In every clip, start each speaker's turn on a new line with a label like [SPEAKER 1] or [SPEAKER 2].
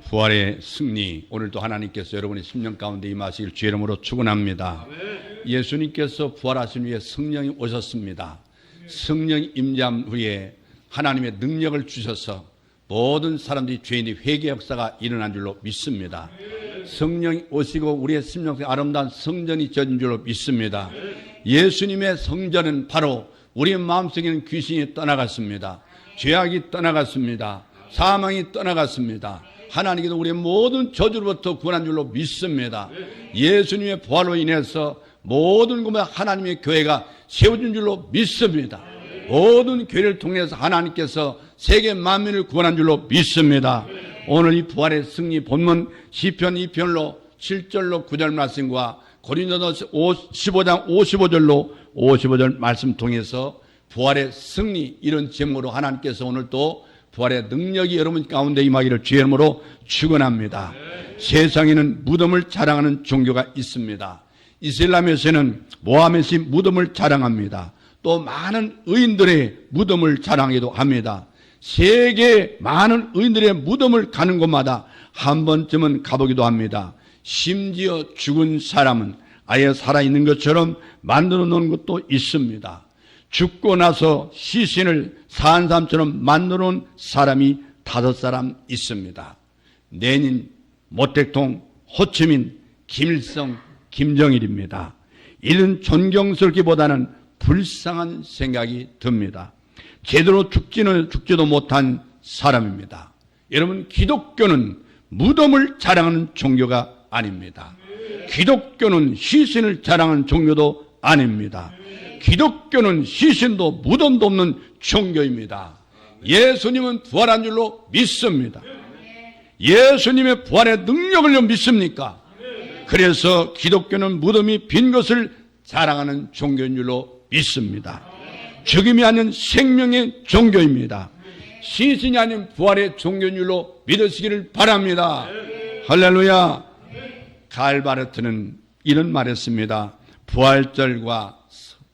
[SPEAKER 1] 부활의 승리, 오늘도 하나님께서 여러분의 심령 가운데 임하시길 주의 이름으로 축원합니다. 예수님께서 부활하신 후에 성령이 오셨습니다. 성령이 임재한 후에 하나님의 능력을 주셔서 모든 사람들이 죄인의 회개 역사가 일어난 줄로 믿습니다. 성령이 오시고 우리의 심령 속에 아름다운 성전이 져진 줄로 믿습니다. 예수님의 성전은 바로 우리의 마음속에는 귀신이 떠나갔습니다. 죄악이 떠나갔습니다. 사망이 떠나갔습니다. 하나님께서 우리의 모든 저주로부터 구원한 줄로 믿습니다. 예수님의 부활로 인해서 모든 곳에 하나님의 교회가 세워진 줄로 믿습니다. 모든 교회를 통해서 하나님께서 세계 만민을 구원한 줄로 믿습니다. 오늘 이 부활의 승리 본문 시편 2편로 7절로 9절 말씀과 고린도서 15장 55절 말씀 통해서 부활의 승리, 이런 제목으로 하나님께서 오늘 또 부활의 능력이 여러분 가운데 임하기를 주의 이름으로 축원합니다. 세상에는 무덤을 자랑하는 종교가 있습니다. 이슬람에서는 모하메시 무덤을 자랑합니다. 또 많은 의인들의 무덤을 자랑하기도 합니다. 세계 많은 의인들의 무덤을 가는 곳마다 한 번쯤은 가보기도 합니다. 심지어 죽은 사람은 아예 살아있는 것처럼 만들어 놓은 것도 있습니다. 죽고 나서 시신을 산 사람처럼 만들어 놓은 사람이 5사람 있습니다. 레닌, 모택동, 호치민, 김일성, 김정일입니다. 이런 존경스럽기보다는 불쌍한 생각이 듭니다. 제대로 죽지도 못한 사람입니다. 여러분, 기독교는 무덤을 자랑하는 종교가 아닙니다. 기독교는 시신을 자랑하는 종교도 아닙니다. 기독교는 시신도 무덤도 없는 종교입니다. 예수님은 부활한 줄로 믿습니다. 예수님의 부활의 능력을 믿습니까? 그래서 기독교는 무덤이 빈 것을 자랑하는 종교인 줄로 믿습니다. 죽음이 아닌 생명의 종교입니다. 시신이 아닌 부활의 종교인 줄로 믿으시기를 바랍니다. 할렐루야. 갈바르트는 이런 말했습니다. 부활절과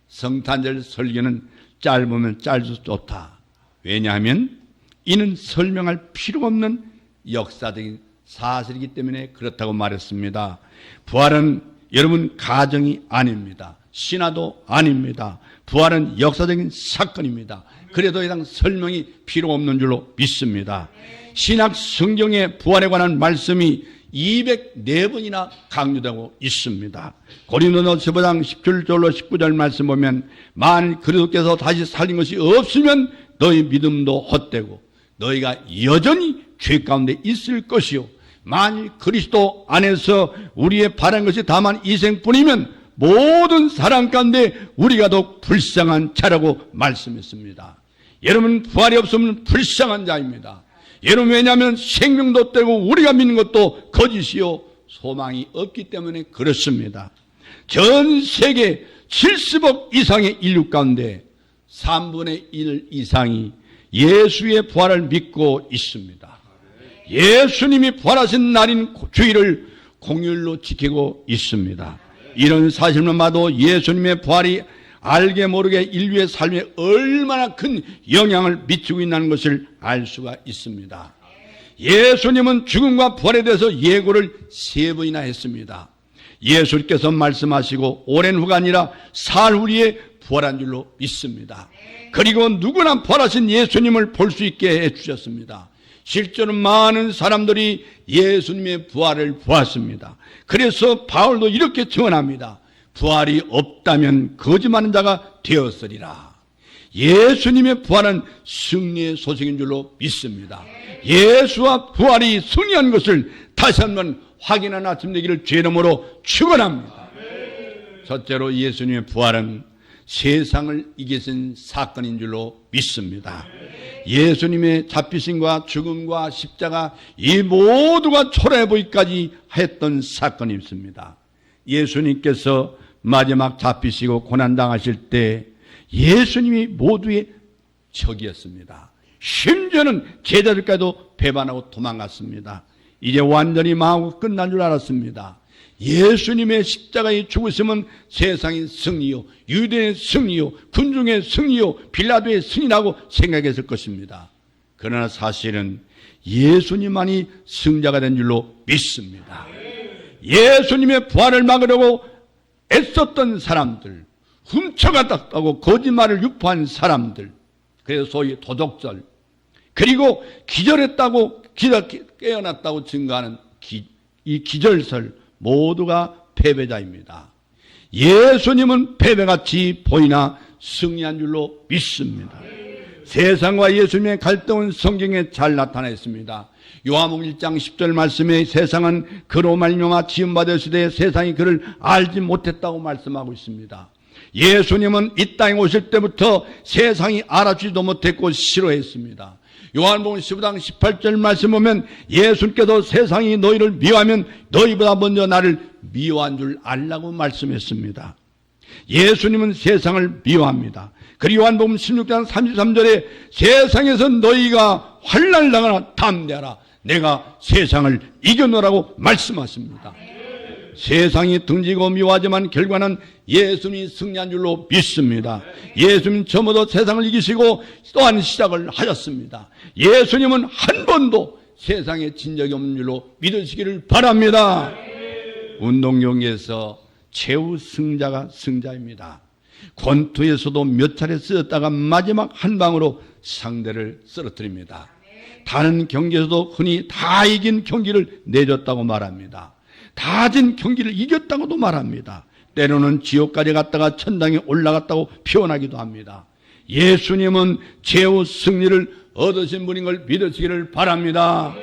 [SPEAKER 1] 성탄절 설교는 짧으면 짧을수록 좋다. 왜냐하면 이는 설명할 필요가 없는 역사적인 사실이기 때문에 그렇다고 말했습니다. 부활은 여러분 가정이 아닙니다. 신화도 아닙니다. 부활은 역사적인 사건입니다. 그래도 이상 설명이 필요 없는 줄로 믿습니다. 신약 성경의 부활에 관한 말씀이 204번이나 강조되고 있습니다. 고린도서 15장 17절로 19절 말씀 보면 만일 그리스도께서 다시 살린 것이 없으면 너희 믿음도 헛되고 너희가 여전히 죄 가운데 있을 것이요 만일 그리스도 안에서 우리의 바란 것이 다만 이생뿐이면 모든 사람 가운데 우리가 더욱 불쌍한 자라고 말씀했습니다. 여러분, 부활이 없으면 불쌍한 자입니다. 여러분, 왜냐하면 생명도 떼고 우리가 믿는 것도 거짓이요 소망이 없기 때문에 그렇습니다. 전 세계 70억 이상의 인류 가운데 3분의 1 이상이 예수의 부활을 믿고 있습니다. 예수님이 부활하신 날인 주일을 공휴일로 지키고 있습니다. 이런 사실만 봐도 예수님의 부활이 알게 모르게 인류의 삶에 얼마나 큰 영향을 미치고 있다는 것을 알 수가 있습니다. 예수님은 죽음과 부활에 대해서 예고를 3번이나 했습니다. 예수님께서 말씀하시고 오랜 후가 아니라 사흘 후에 부활한 줄로 믿습니다. 그리고 누구나 부활하신 예수님을 볼 수 있게 해주셨습니다. 실제로 많은 사람들이 예수님의 부활을 보았습니다. 그래서 바울도 이렇게 증언합니다. 부활이 없다면 거짓말하는 자가 되었으리라. 예수님의 부활은 승리의 소식인 줄로 믿습니다. 예수와 부활이 승리한 것을 다시 한번 확인한 아침 되기를 주의 이름으로 축원합니다. 첫째로 예수님의 부활은 세상을 이기신 사건인 줄로 믿습니다. 예수님의 잡히심과 죽음과 십자가 이 모두가 초라해 보이기까지 했던 사건이 있습니다. 예수님께서 마지막 잡히시고 고난당하실 때 예수님이 모두의 적이었습니다. 심지어는 제자들까지도 배반하고 도망갔습니다. 이제 완전히 망하고 끝난 줄 알았습니다. 예수님의 십자가의 죽으심은 세상의 승리요, 유대의 승리요, 군중의 승리요, 빌라도의 승리라고 생각했을 것입니다. 그러나 사실은 예수님만이 승자가 된 줄로 믿습니다. 예수님의 부활을 막으려고 애썼던 사람들, 훔쳐갔다고 거짓말을 유포한 사람들, 그래서 소위 도적절, 그리고 기절했다고 깨어났다고 증거하는 이 기절설 모두가 패배자입니다. 예수님은 패배같이 보이나 승리한 줄로 믿습니다. 세상과 예수님의 갈등은 성경에 잘 나타나 있습니다. 요한복음 1장 10절 말씀에 세상은 그로 말미암아 지음받으시되 세상이 그를 알지 못했다고 말씀하고 있습니다. 예수님은 이 땅에 오실 때부터 세상이 알아주지도 못했고 싫어했습니다. 요한복음 15장 18절 말씀 보면 예수님께서 세상이 너희를 미워하면 너희보다 먼저 나를 미워한 줄 알라고 말씀했습니다. 예수님은 세상을 미워합니다. 그리고 요한복음 16장 33절에 세상에서 너희가 환난을 당하나 담대하라, 내가 세상을 이겨노라고 말씀하십니다. 세상이 등지고 미워하지만 결과는 예수님이 승리한 줄로 믿습니다. 예수님 처음부터 세상을 이기시고 또한 시작을 하셨습니다. 예수님은 한 번도 세상에 진 적이 없는 줄로 믿으시기를 바랍니다. 운동 경기에서 최후 승자가 승자입니다. 권투에서도 몇 차례 쓰였다가 마지막 한 방으로 상대를 쓰러뜨립니다. 다른 경기에서도 흔히 다 이긴 경기를 내줬다고 말합니다. 다 진 경기를 이겼다고도 말합니다. 때로는 지옥까지 갔다가 천당에 올라갔다고 표현하기도 합니다. 예수님은 최후 승리를 얻으신 분인 걸 믿으시기를 바랍니다.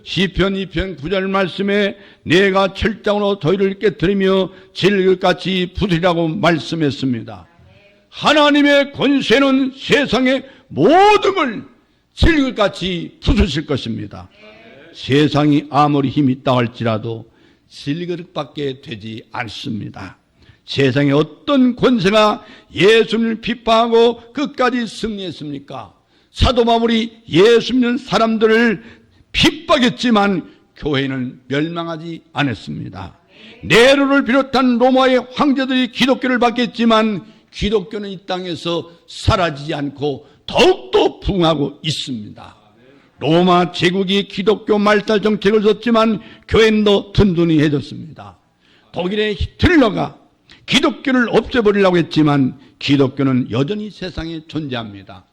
[SPEAKER 1] 시편 2편 9절 말씀에 내가 철장으로 저희를 깨뜨리며 질글같이 부수리라고 말씀했습니다. 하나님의 권세는 세상의 모든 걸 질글같이 부수실 것입니다. 세상이 아무리 힘이 있다 할지라도 질그릇밖에 되지 않습니다. 세상에 어떤 권세가 예수님을 비판하고 끝까지 승리했습니까? 사도 바울이 예수 믿는 사람들을 핍박했지만 교회는 멸망하지 않았습니다. 네로를 비롯한 로마의 황제들이 기독교를 받겠지만 기독교는 이 땅에서 사라지지 않고 더욱더 부흥하고 있습니다. 로마 제국이 기독교 말살 정책을 썼지만 교회는 더 든든해졌습니다. 독일의 히틀러가 기독교를 없애버리려고 했지만 기독교는 여전히 세상에 존재합니다.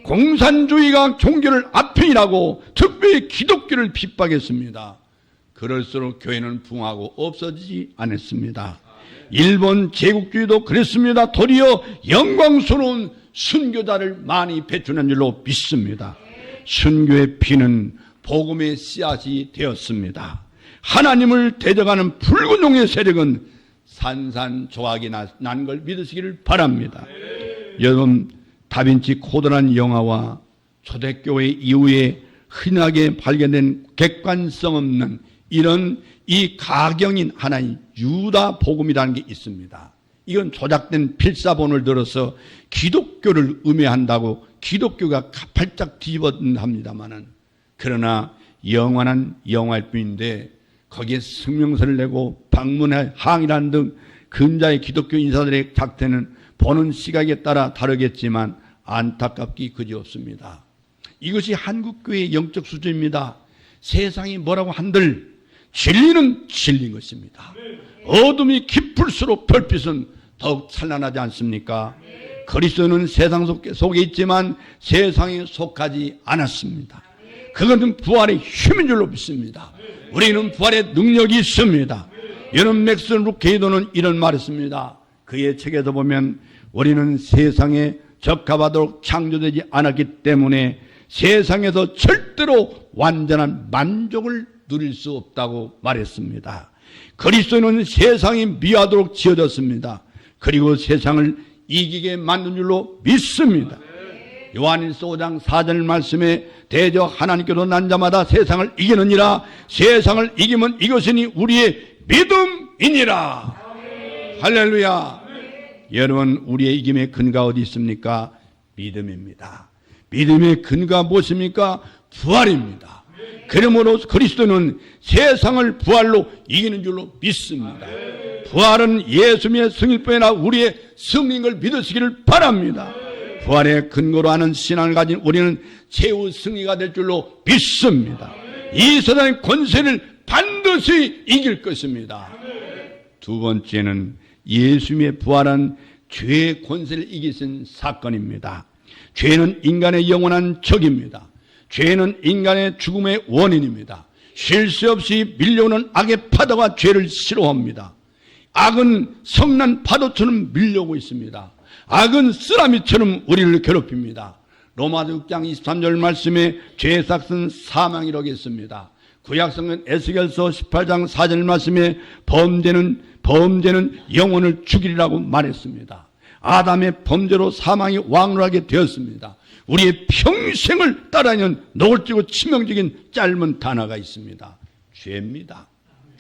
[SPEAKER 1] 공산주의가 종교를 아편이라고 특별히 기독교를 핍박했습니다. 그럴수록 교회는 부흥하고 없어지지 않았습니다. 일본 제국주의도 그랬습니다. 도리어 영광스러운 순교자를 많이 배출한 줄로 믿습니다. 순교의 피는 복음의 씨앗이 되었습니다. 하나님을 대적하는 붉은 용의 세력은 산산조각이 난 걸 믿으시기를 바랍니다. 여러분, 다빈치 코드라는 영화와 초대교회 이후에 흔하게 발견된 객관성 없는 이런 이 가경인 하나의 유다 복음이라는 게 있습니다. 이건 조작된 필사본을 들어서 기독교를 음해한다고 기독교가 발짝 뒤집어합니다마는, 그러나 영원한 영화일 뿐인데 거기에 성명서를 내고 방문의 항이라는 등 근자의 기독교 인사들의 작태는 보는 시각에 따라 다르겠지만 안타깝기 그지없습니다. 이것이 한국교회의 영적 수준입니다. 세상이 뭐라고 한들 진리는 진리인 것입니다. 어둠이 깊을수록 별빛은 더욱 찬란하지 않습니까? 그리스도는 세상 속에 있지만 세상에 속하지 않았습니다. 그것은 부활의 힘인 줄로 믿습니다. 우리는 부활의 능력이 있습니다. 여러분, 맥스 루케이도는 이런 말을 했습니다. 그의 책에서 보면 우리는 세상에 적합하도록 창조되지 않았기 때문에 세상에서 절대로 완전한 만족을 누릴 수 없다고 말했습니다. 그리스도는 세상이 미워하도록 지어졌습니다. 그리고 세상을 이기게 만든 줄로 믿습니다. 요한일서 5장 4절 말씀에 대저 하나님께로 난 자마다 세상을 이기느니라. 세상을 이기면 이것이니 우리의 믿음이니라. 할렐루야. 여러분, 우리의 이김의 근거가 어디 있습니까? 믿음입니다. 믿음의 근거가 무엇입니까? 부활입니다. 그러므로 그리스도는 세상을 부활로 이기는 줄로 믿습니다. 부활은 예수님의 승리뿐 아니라 우리의 승리인 걸 믿으시기를 바랍니다. 부활의 근거로 하는 신앙을 가진 우리는 최후 승리가 될 줄로 믿습니다. 이 세상의 권세를 반드시 이길 것입니다. 두 번째는 예수님의 부활은 죄의 권세를 이기신 사건입니다. 죄는 인간의 영원한 적입니다. 죄는 인간의 죽음의 원인입니다. 쉴 새 없이 밀려오는 악의 파도가 죄를 싫어합니다. 악은 성난 파도처럼 밀려오고 있습니다. 악은 쓰라미처럼 우리를 괴롭힙니다. 로마서 6장 23절 말씀에 죄의 삭은 사망이라고 했습니다. 구약성경 에스겔서 18장 4절 말씀에 범죄는 영혼을 죽이리라고 말했습니다. 아담의 범죄로 사망이 왕노하게 되었습니다. 우리의 평생을 따라하는 노골적이고 치명적인 짧은 단어가 있습니다. 죄입니다.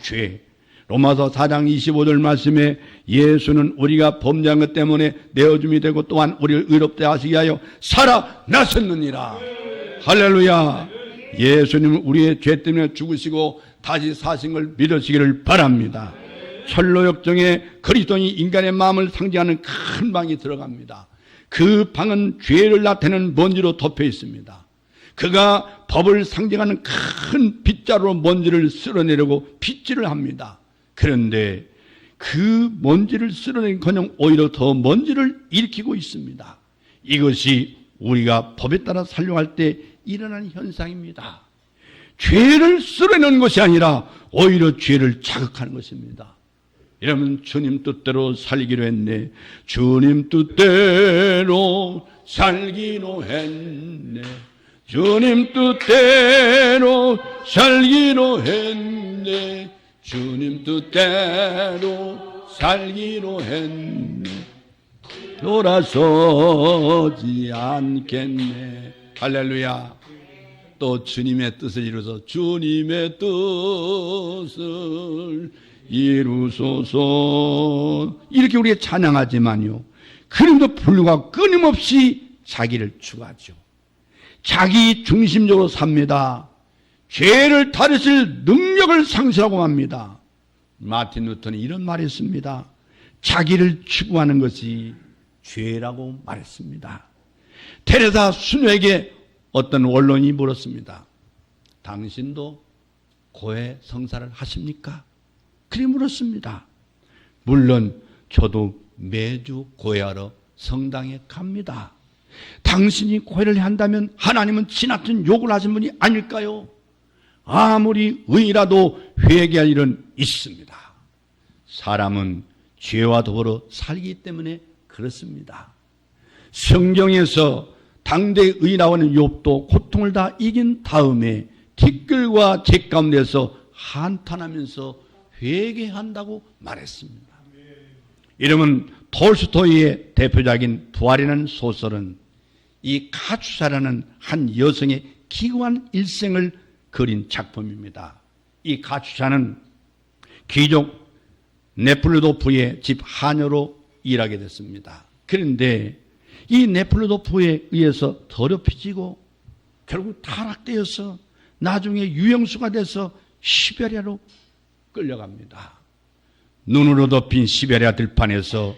[SPEAKER 1] 죄. 로마서 4장 25절 말씀에 예수는 우리가 범죄한 것 때문에 내어줌이 되고 또한 우리를 의롭게 하시기 위하여 살아나셨느니라. 할렐루야. 예수님은 우리의 죄 때문에 죽으시고 다시 사신 걸 믿으시기를 바랍니다. 철로역정에 그리스도인이 인간의 마음을 상징하는 큰 방이 들어갑니다. 그 방은 죄를 나타내는 먼지로 덮여 있습니다. 그가 법을 상징하는 큰 빗자루로 먼지를 쓸어내려고 빗질을 합니다. 그런데 그 먼지를 쓸어내기는커녕 오히려 더 먼지를 일으키고 있습니다. 이것이 우리가 법에 따라 살려할 때 일어나는 현상입니다. 죄를 쓸어내는 것이 아니라 오히려 죄를 자극하는 것입니다. 여러분, 주님 뜻대로 살기로 했네. 주님 뜻대로 살기로 했네. 주님 뜻대로 살기로 했네. 주님 뜻대로 살기로 했네. 돌아서지 않겠네. 할렐루야. 또 주님의 뜻을 이루어서 주님의 뜻을 이루소서 이렇게 우리가 찬양하지만요, 그럼에도 불구하고 끊임없이 자기를 추구하죠. 자기 중심적으로 삽니다. 죄를 다루실 능력을 상실하고 맙니다. 마틴 루터는 이런 말을 했습니다. 자기를 추구하는 것이 죄라고 말했습니다. 테레사 수녀에게 어떤 원론이 물었습니다. 당신도 고해 성사를 하십니까? 그리 물었습니다. 물론 저도 매주 고해하러 성당에 갑니다. 당신이 고해를 한다면 하나님은 지나친 욕을 하신 분이 아닐까요? 아무리 의라도 회개할 일은 있습니다. 사람은 죄와 더불어 살기 때문에 그렇습니다. 성경에서 당대의 의인하고는 욥도 고통을 다 이긴 다음에 티끌과 재 가운데서 한탄하면서 회개한다고 말했습니다. 이러면 톨스토이의 대표적인 부활이라는 소설은 이 가추사라는 한 여성의 기구한 일생을 그린 작품입니다. 이 가추사는 귀족 네플루도프의 집 하녀로 일하게 됐습니다. 그런데 이 네플루도프에 의해서 더럽혀지고 결국 타락되어서 나중에 유영수가 돼서 시베리아로 끌려갑니다. 눈으로 덮인 시베리아 들판에서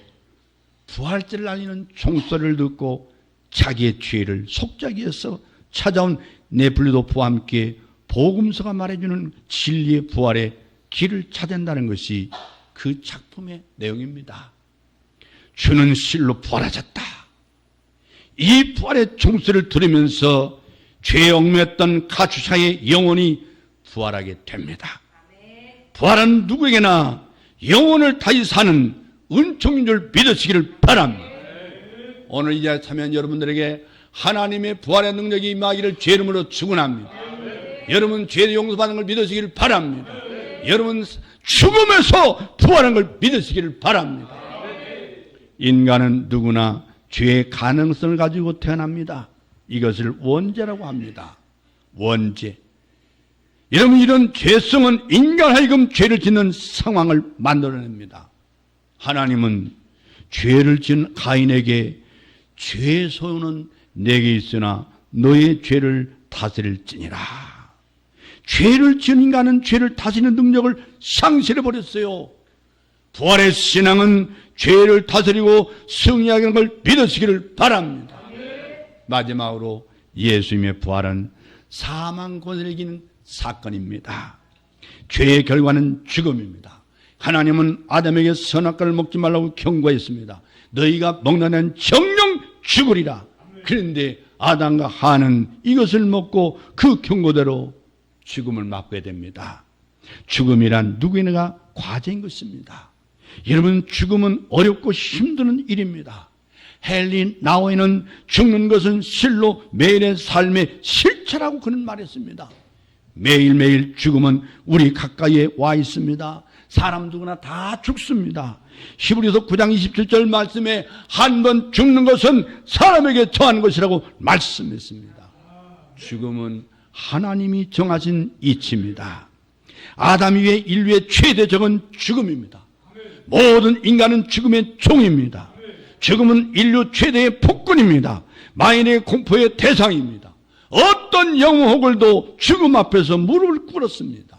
[SPEAKER 1] 부활절을 알리는 종소리를 듣고 자기의 죄를 속자기 위해서 찾아온 네플루도프와 함께 복음서가 말해주는 진리의 부활의 길을 찾아낸다는 것이 그 작품의 내용입니다. 주는 실로 부활하셨다. 이 부활의 종소리를 들으면서 죄에 얽매였던 가추사의 영혼이 부활하게 됩니다. 부활은 누구에게나 영혼을 다시 사는 은총인 줄 믿으시기를 바랍니다. 오늘 이 자리에 참여한 여러분들에게 하나님의 부활의 능력이 임하기를 주의 이름으로 축원합니다. 여러분 죄의 용서받는 걸 믿으시기를 바랍니다. 여러분 죽음에서 부활한 걸 믿으시기를 바랍니다. 인간은 누구나 죄의 가능성을 가지고 태어납니다. 이것을 원죄라고 합니다. 원죄. 여러분, 이런 죄성은 인간 하여금 죄를 짓는 상황을 만들어냅니다. 하나님은 죄를 지은 가인에게 죄의 소유는 내게 있으나 너의 죄를 다스릴지니라. 죄를 지은 인간은 죄를 다스리는 능력을 상실해버렸어요. 부활의 신앙은 죄를 다스리고 승리하는 걸 믿으시기를 바랍니다. 마지막으로 예수님의 부활은 사망 권세를 이기는 사건입니다. 죄의 결과는 죽음입니다. 하나님은 아담에게 선악과를 먹지 말라고 경고했습니다. 너희가 먹는 한 정령 죽으리라. 그런데 아담과 하와는 이것을 먹고 그 경고대로 죽음을 맞게 됩니다. 죽음이란 누구에나 과제인 것입니다. 여러분, 죽음은 어렵고 힘든 일입니다. 헨리 나우에는 죽는 것은 실로 매일의 삶의 실체라고 그는 말했습니다. 매일매일 죽음은 우리 가까이에 와 있습니다. 사람 누구나 다 죽습니다. 히브리서 9장 27절 말씀에 한 번 죽는 것은 사람에게 처한 것이라고 말씀했습니다. 죽음은 하나님이 정하신 이치입니다. 아담 이후에 인류의 최대적은 죽음입니다. 모든 인간은 죽음의 종입니다. 죽음은 인류 최대의 폭군입니다. 마인의 공포의 대상입니다. 어떤 영혼들도 죽음 앞에서 무릎을 꿇었습니다.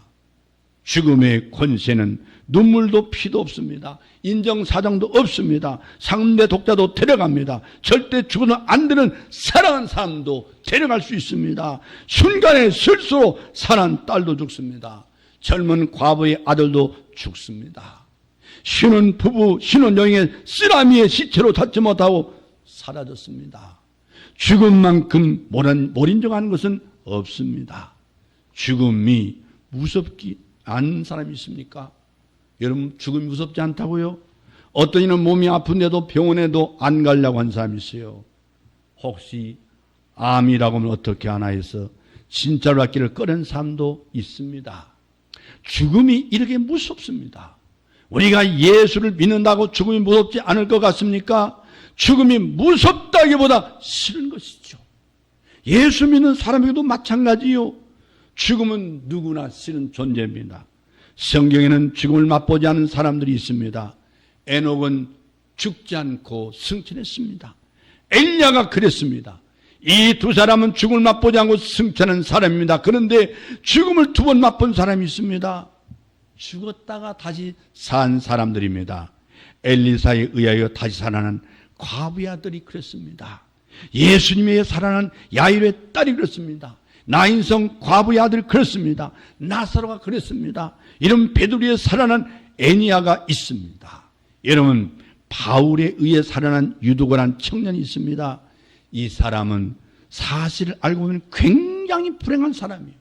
[SPEAKER 1] 죽음의 권세는 눈물도 피도 없습니다. 인정사정도 없습니다. 상대 독자도 데려갑니다. 절대 죽어는 안 되는 사랑하는 사람도 데려갈 수 있습니다. 순간의 실수로 사랑하는 딸도 죽습니다. 젊은 과부의 아들도 죽습니다. 신혼 부부, 신혼여행의 쓰라미의 시체로 닿지 못하고 사라졌습니다. 죽음만큼 몰인정하는 것은 없습니다. 죽음이 무섭지 않은 사람이 있습니까? 여러분, 죽음이 무섭지 않다고요? 어떤 이는 몸이 아픈데도 병원에도 안 가려고 한 사람이 있어요. 혹시 암이라고 하면 어떻게 하나 해서 진짜로 받기를 꺼낸 사람도 있습니다. 죽음이 이렇게 무섭습니다. 우리가 예수를 믿는다고 죽음이 무섭지 않을 것 같습니까? 죽음이 무섭다기보다 싫은 것이죠. 예수 믿는 사람에게도 마찬가지요. 죽음은 누구나 싫은 존재입니다. 성경에는 죽음을 맛보지 않은 사람들이 있습니다. 에녹은 죽지 않고 승천했습니다. 엘리야가 그랬습니다. 이 두 사람은 죽음을 맛보지 않고 승천한 사람입니다. 그런데 죽음을 두 번 맛본 사람이 있습니다. 죽었다가 다시 산 사람들입니다. 엘리사에 의하여 다시 살아난 과부의 아들이 그랬습니다. 예수님의 살아난 야이로의 딸이 그렇습니다. 나인성 과부의 아들 그렇습니다. 나사로가 그랬습니다. 이런 베드로에 살아난 애니야가 있습니다. 여러분, 바울에 의해 살아난 유두고라는 청년이 있습니다. 이 사람은 사실을 알고 보면 굉장히 불행한 사람이에요.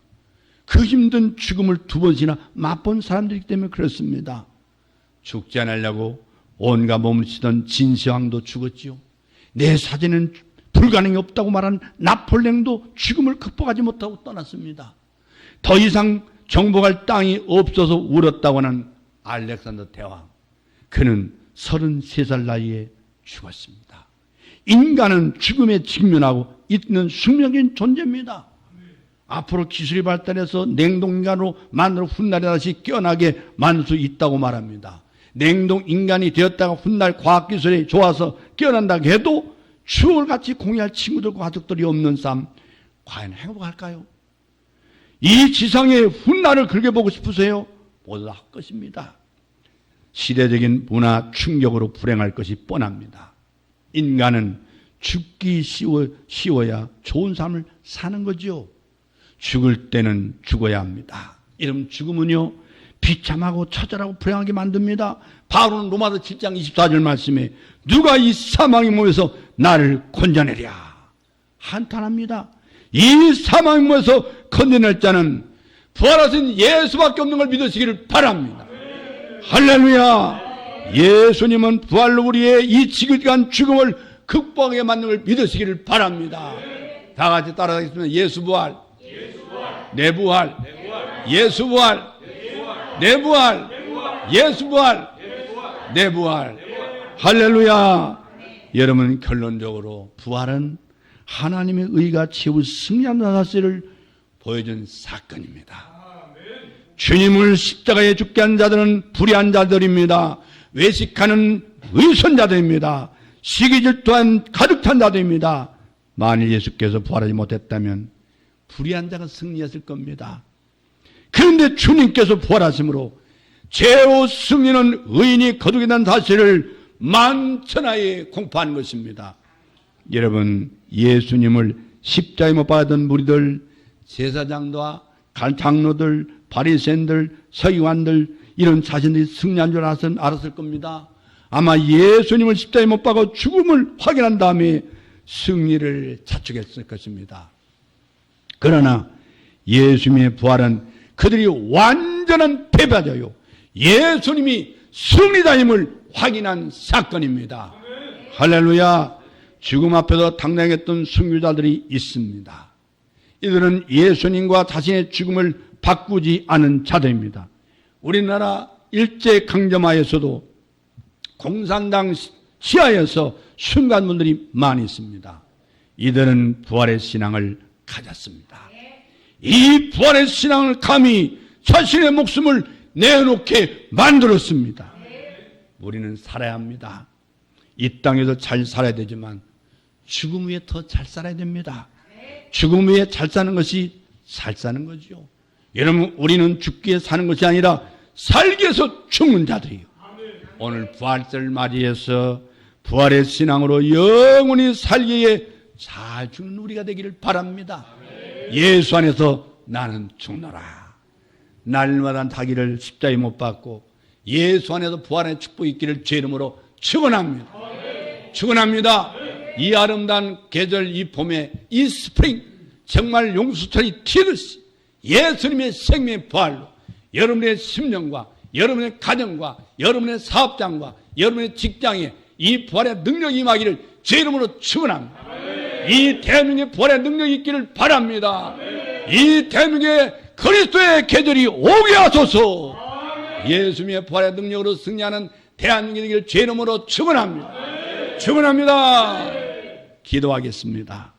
[SPEAKER 1] 그 힘든 죽음을 두 번씩이나 맛본 사람들이기 때문에 그렇습니다. 죽지 않으려고 온갖 몸을 치던 진시황도 죽었지요. 내 사진은 불가능이 없다고 말한 나폴레옹도 죽음을 극복하지 못하고 떠났습니다. 더 이상 정복할 땅이 없어서 울었다고 하는 알렉산더 대왕, 그는 33살 나이에 죽었습니다. 인간은 죽음에 직면하고 있는 숙명적인 존재입니다. 앞으로 기술이 발달해서 냉동인간으로 만들어 훗날에 다시 깨어나게 만들 수 있다고 말합니다. 냉동인간이 되었다가 훗날 과학기술이 좋아서 깨어난다고 해도 추억을 같이 공유할 친구들과 가족들이 없는 삶, 과연 행복할까요? 이 지상의 훗날을 그렇게 보고 싶으세요? 모두 다 할 것입니다. 시대적인 문화 충격으로 불행할 것이 뻔합니다. 인간은 죽기 쉬워야 좋은 삶을 사는 거죠. 죽을 때는 죽어야 합니다. 이런 죽음은요, 비참하고 처절하고 불행하게 만듭니다. 바로는 로마서 7장 24절 말씀에 누가 이 사망의 몸에서 나를 건져내랴 한탄합니다. 이 사망의 몸에서 건져낼 자는 부활하신 예수밖에 없는 걸 믿으시기를 바랍니다. 할렐루야. 예수님은 부활로 우리의 이 지긋한 죽음을 극복하게 만든 걸 믿으시기를 바랍니다. 다 같이 따라하겠습니다. 예수 부활, 내 부활, 예수 부활, 내 부활, 예수 부활, 내 부활. 할렐루야. 여러분, 결론적으로 부활은 하나님의 의가 최후 승리한다는 사실을 보여준 사건입니다. 주님을 십자가에 죽게 한 자들은 불의한 자들입니다. 외식하는 의선자들입니다. 시기질투한 가득 찬 자들입니다. 만일 예수께서 부활하지 못했다면 불의한 자가 승리했을 겁니다. 그런데 주님께서 부활하심으로 죄의 승리는 의인이 거두게 된 사실을 만천하에 공포하는 것입니다. 여러분, 예수님을 십자가에 못 박았던 무리들, 제사장과 장로들, 바리새인들, 서기관들 이런 자신들이 승리한 줄 알았을 겁니다. 아마 예수님을 십자가에 못 박아 죽음을 확인한 다음에 승리를 자축했을 것입니다. 그러나 예수님의 부활은 그들이 완전한 패배자요, 예수님이 승리자임을 확인한 사건입니다. 할렐루야. 죽음 앞에서 당당했던 승리자들이 있습니다. 이들은 예수님과 자신의 죽음을 바꾸지 않은 자들입니다. 우리나라 일제강점하에서도 공산당 시하에서 순간 분들이 많이 있습니다. 이들은 부활의 신앙을 가졌습니다. 이 부활의 신앙을 감히 자신의 목숨을 내놓게 만들었습니다. 우리는 살아야 합니다. 이 땅에서 잘 살아야 되지만 죽음 위에 더 잘 살아야 됩니다. 죽음 위에 잘 사는 것이 잘 사는 거죠. 여러분, 우리는 죽기 위해 사는 것이 아니라 살기 위해서 죽는 자들이에요. 오늘 부활절 맞이해서 부활의 신앙으로 영원히 살기에 잘 죽는 우리가 되기를 바랍니다. 예수 안에서 나는 죽노라. 날마다 자기를 십자가에 못 박고 예수 안에서 부활의 축복이 있기를 주 이름으로 축원합니다. 축원합니다. 이 아름다운 계절, 이 봄에 이 스프링, 정말 용수철이 튀듯이 예수님의 생명의 부활로 여러분의 심령과 여러분의 가정과 여러분의 사업장과 여러분의 직장에 이 부활의 능력이 임하기를 주 이름으로 축원합니다. 이 대한민국의 부활의 능력이 있기를 바랍니다. 이 대한민국의 그리스도의 계절이 오게 하소서. 예수님의 부활의 능력으로 승리하는 대한민국의 주 이름으로 축원합니다. 축원합니다. 기도하겠습니다.